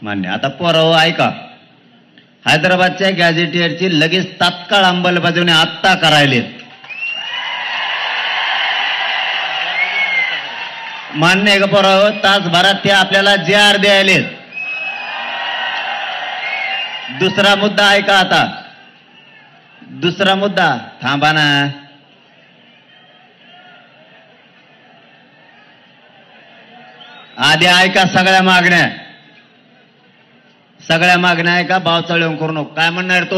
मान्य. आता पोराव ऐका, हैदराबादच्या गॅझेटियरची लगेच तात्काळ अंमलबजावणी आत्ता करायले. मान्य आहे का पोराव? तासभरात ते आपल्याला JR द्यायले. दुसरा मुद्दा ऐका आता, दुसरा मुद्दा थांबा ना. आधी ऐका सगळ्या मागण्या, सगळ्या मागण्या ऐका. बावचाळी करू नको. काय म्हणणार तो?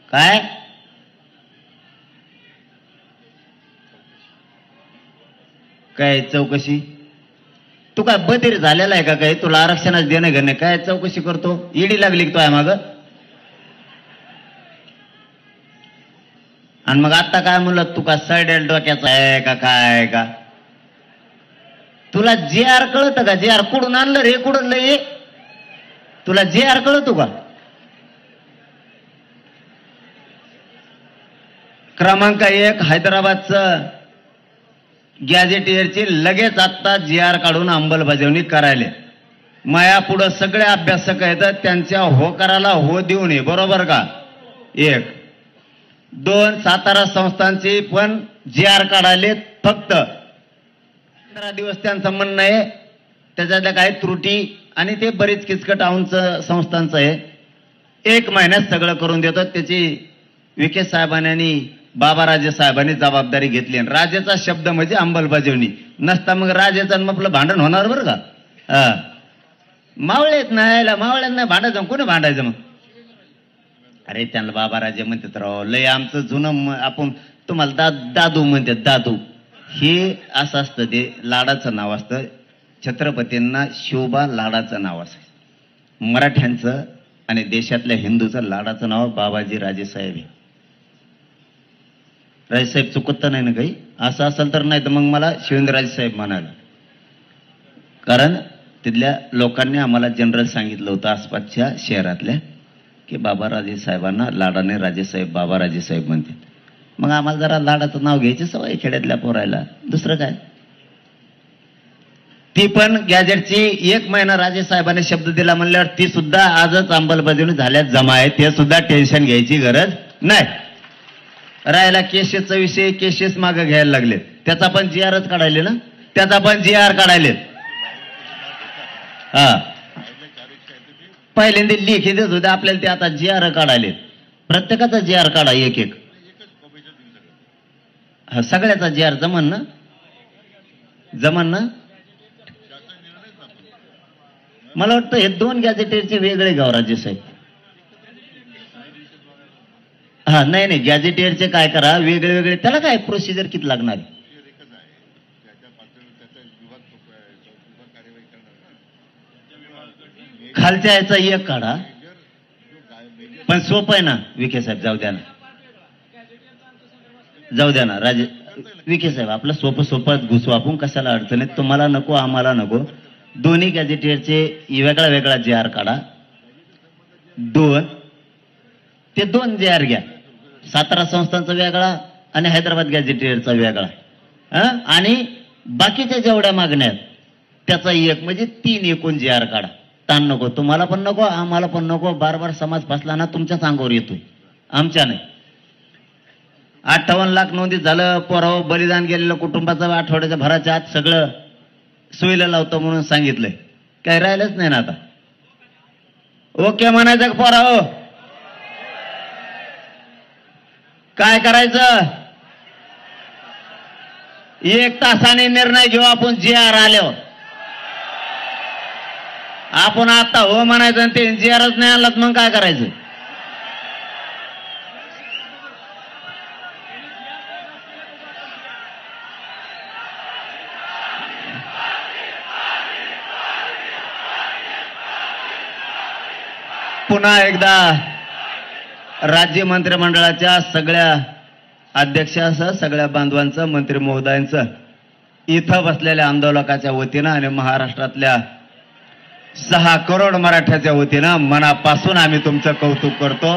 काय काय चौकशी? तू काय बधीर झालेला आहे का? काय तुला आरक्षणाच देणं घेणं? काय चौकशी करतो? ईडी लागली तो आहे माग. आणि मग आता काय म्हणलं? तू का सडेल डोक्याचा आहे का काय का? तुला JR कळतं का? JR कुठून आणलं रे? कुठून लय? तुला JR कळतो का? क्रमांक 1 हैदराबादचं गॅझेटियरची लगेच आत्ता JR काढून अंमलबजावणी करायला. माया पुढं सगळे अभ्यासक आहेत, त्यांच्या होकाराला हो देऊ नये. बरोबर का? 1 2 सातारा संस्थांची पण JR काढायले. फक्त 15 दिवस त्यांचं म्हणणं आहे. त्याच्यातल्या काही त्रुटी आणि ते बरीच किचकट आऊंचं संस्थांचं आहे. 1 महिन्यात सगळं करून देतो. त्याची विखे साहेबांनी बाबाराजे साहेबांनी जबाबदारी घेतली. आणि राजेचा शब्द म्हणजे अंमलबजावणी. नसता मग राजेचं मग आपलं भांडण होणार बरं का? मावळेत नाही, मावळ्यांना भांडायचं. कोणी भांडायचं मग? अरे त्यांना बाबाराजे म्हणतात राव. लय आमचं जुनं, आपण तुम्हाला दादू म्हणतात. दादू हे असं असतं, ते लाडाचं नाव असतं. छत्रपतींना शोभा लाडाचं नाव असतं. मराठ्यांचं आणि देशातल्या हिंदूचं लाडाचं नाव बाबाजी राजेसाहेब आहे. राजेसाहेब चुकत नाही ना काही? असं असेल तर. नाही तर मग मला शिवेंद्रराजे साहेब म्हणाला. कारण तिथल्या लोकांनी आम्हाला जनरल सांगितलं होतं आसपासच्या शहरातल्या, की बाबाराजे साहेबांना लाडाने राजेसाहेब बाबाराजे साहेब म्हणते. मग आम्हाला जरा लाडाचं नाव घ्यायची सवय खेड्यातल्या पोरायला. दुसरं काय? ती पण गॅजेटची 1 महिना राजेसाहेबांनी शब्द दिला म्हणल्यावर ती सुद्धा आजच अंमलबजावणी झाल्यात जमा आहे. ते सुद्धा टेन्शन घ्यायची गरज नाही. राहिला केसेसचा विषय, केसेस मागे घ्यायला लागले. त्याचा पण JRच काढायले ना? त्याचा पण JR काढायले. हा, पहिल्यांदा लेखी देत होते आपल्याला, ते आता JR काढायले. प्रत्येकाचा JR काढा 1-1. हा, सगळ्याचा JR जमन ना? जमन ना? मला वाटतं हे 2 गॅझेटियरचे वेगळे गाव राजे साहेब. हा, नाही नाही, गॅझेटियरचे काय करा वेगळे वेगळे. त्याला काय प्रोसिजर किती लागणार? खालच्या याचा 1 काढा. पण सोपं आहे ना विखे साहेब? जाऊ द्या ना, जाऊ द्या ना राजे विखे साहेब. आपलं सोपं सोपं घुसू आपण. कशाला अडचणीत? तुम्हाला नको, आम्हाला नको. दोन्ही गॅझेटियरचे वेगळा वेगळा JR काढा. 2 ते 2 JR घ्या. सातारा संस्थांचा वेगळा आणि हैदराबाद गॅझेटियरचा वेगळा. आणि बाकीच्या जेवढ्या मागण्या आहेत त्याचा 1, म्हणजे 3 एकूण JR काढा. ताण नको. तुम्हाला पण नको, आम्हाला पण नको. बार बार समाज फसला ना तुमच्याच अंगावर येतोय, आमच्या नाही. 58 लाख नोंदीत झालं. पोराव बलिदान गेलेलं कुटुंबाचं आठवड्याच्या भराच्या आत सगळं सोयीला लावतो म्हणून सांगितलंय. काही राहिलंच नाही ना आता. ओके म्हणायचं का पोराव? काय करायचं? 1 तासाने निर्णय घेऊ आपण. JR आल्यावर आपण आता हो म्हणायचं आणि ते JRच नाही आणलात मग काय करायचं? पुन्हा एकदा राज्य मंत्रिमंडळाच्या सगळ्या अध्यक्षासह सगळ्या बांधवांचं, मंत्री महोदयांचं, इथं बसलेल्या आंदोलकाच्या वतीनं आणि महाराष्ट्रातल्या 6 करोड मराठ्याच्या वतीनं मनापासून आम्ही तुमचं कौतुक करतो.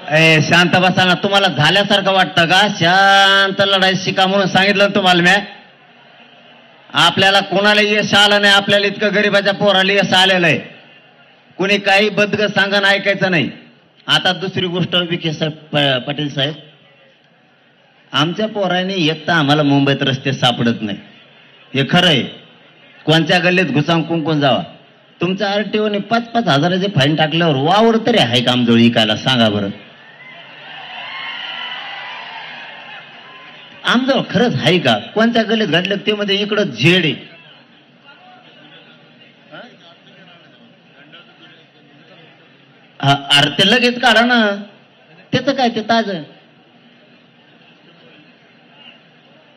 ए शांत बसा ना. तुम्हाला झाल्यासारखं वाटतं का? शांत लढाई शिका म्हणून सांगितलं तुम्हाला मी. आपल्याला कोणाला यश आलं नाही, आपल्याला इतकं गरीबाच्या पोराला यश आलेलं आहे. कुणी काही बदग सांगा ऐकायचं नाही. आता दुसरी गोष्ट विखे पाटील साहेब, आमच्या पोरांनी एक तर आम्हाला मुंबईत रस्ते सापडत नाही, हे खरं आहे. कोणत्या गल्लीत घुसांग कुंकून जावा. तुमच्या आरटीओने 5-5 हजाराचे फाईन टाकल्यावर वावर तरी आहे का आमजवळ इकायला? सांगा बरं. आमजवळ खरंच आहे का? कोणत्या गल्लीत घातलं ते मध्ये इकडं झेड आहे. अरे ते लगेच काढा ना, त्याचं काय ते ताज.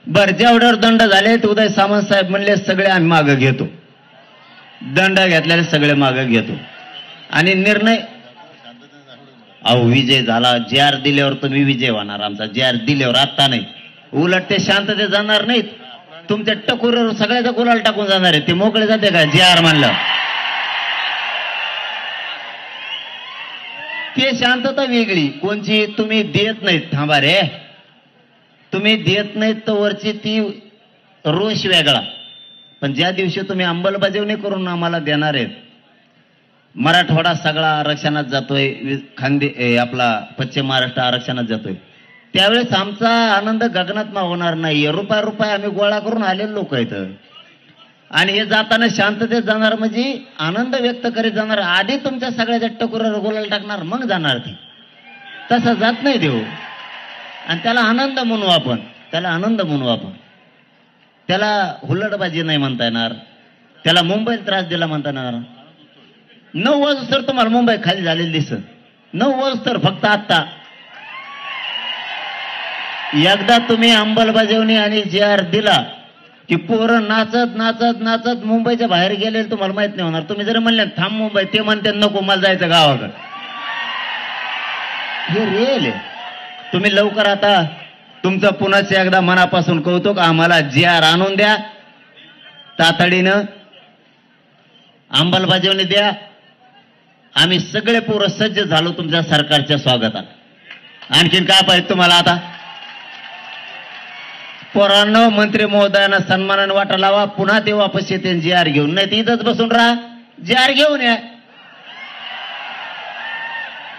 बर, जेवढ्यावर दंड झाले ते उदय सामंत साहेब म्हणले सगळे आम्ही मागं घेतो. दंड घेतलेले सगळे मागं घेतो आणि निर्णय. अहो विजय झाला. जे दिल्यावर तुम्ही विजय होणार आमचा. जे दिल्यावर आता नाही. उलट ते शांततेत जाणार नाहीत. तुमच्या टकोरीवर सगळ्याचा गुलाल टाकून जाणार आहे. ते मोकळे जाते का जे म्हणलं? ते शांतता वेगळी. कोणची तुम्ही देत नाहीत. थांबा रे, तुम्ही देत नाहीत तर वरची ती रोष वेगळा. पण ज्या दिवशी तुम्ही अंमलबजावणी करून आम्हाला देणार आहेत, मराठवाडा सगळा आरक्षणात जातोय, आपला पश्चिम महाराष्ट्र आरक्षणात जातोय, त्यावेळेस आमचा आनंद गगनात होणार नाही. रुपया आम्ही गोळा करून आलेले लोक आहेत. आणि हे जाताना शांततेत जाणार म्हणजे आनंद व्यक्त करीत जाणार. आधी तुमच्या सगळ्याच्या टकोरावर गोलाला टाकणार मग जाणार ती. तसं जात नाही देऊ. आणि त्याला आनंद म्हणू आपण. त्याला आनंद म्हणू आपण. त्याला हुल्लडबाजी नाही म्हणता येणार. त्याला मुंबईत त्रास दिला म्हणता येणार. 9 वाजता तुम्हाला मुंबई खाली झालेली दिसत. 9 वाजता फक्त आत्ता. एकदा तुम्ही अंमलबजावणी आणि जे दिला की पोरं नाचत नाचत नाचत मुंबईच्या बाहेर गेले. तुम्हाला माहित नाही होणार. तुम्ही जर म्हणले थांब मुंबई, ते म्हणते नको मला जायचं गावाकडे. हे रिअल आहे. तुम्ही लवकर आता तुमचं पुन्हा एकदा मनापासून कौतुक. आम्हाला जे आणून द्या तातडीनं. अंमलबजावणी द्या. आम्ही सगळे पोरं सज्ज झालो तुमच्या सरकारच्या स्वागतात. आणखीन काय पाहिजे तुम्हाला? आता पोरांनो, मंत्री महोदयांना सन्मानाने वाटा लावा. पुन्हा ते वापस येते जी घेऊन. नाही तर इथंच बसून राहा. जी घेऊन या.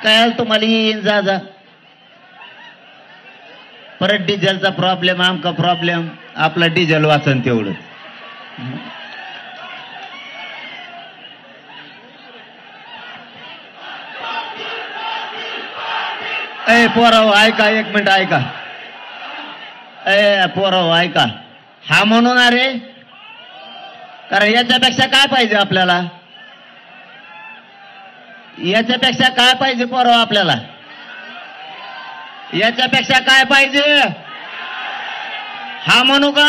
काय तुम्हाला येईन जा जा. परत डिझेलचा प्रॉब्लेम, आमका प्रॉब्लेम. आपला डिझेल वाचन तेवढं. ए पोराव ऐका, 1 मिनिट ऐका. ए पोराव ऐका. हा म्हणून अरे, कारण याच्यापेक्षा काय पाहिजे आपल्याला? याच्यापेक्षा काय पाहिजे पोराव आपल्याला? याच्यापेक्षा काय पाहिजे? हा म्हणू का?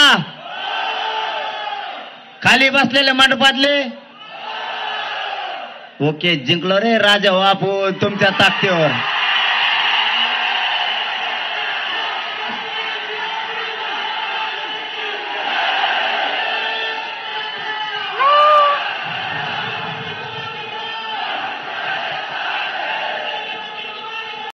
खाली बसलेले मंडपातले ओके, जिंकलो रे राजा बापू तुमच्या ताकदीवर.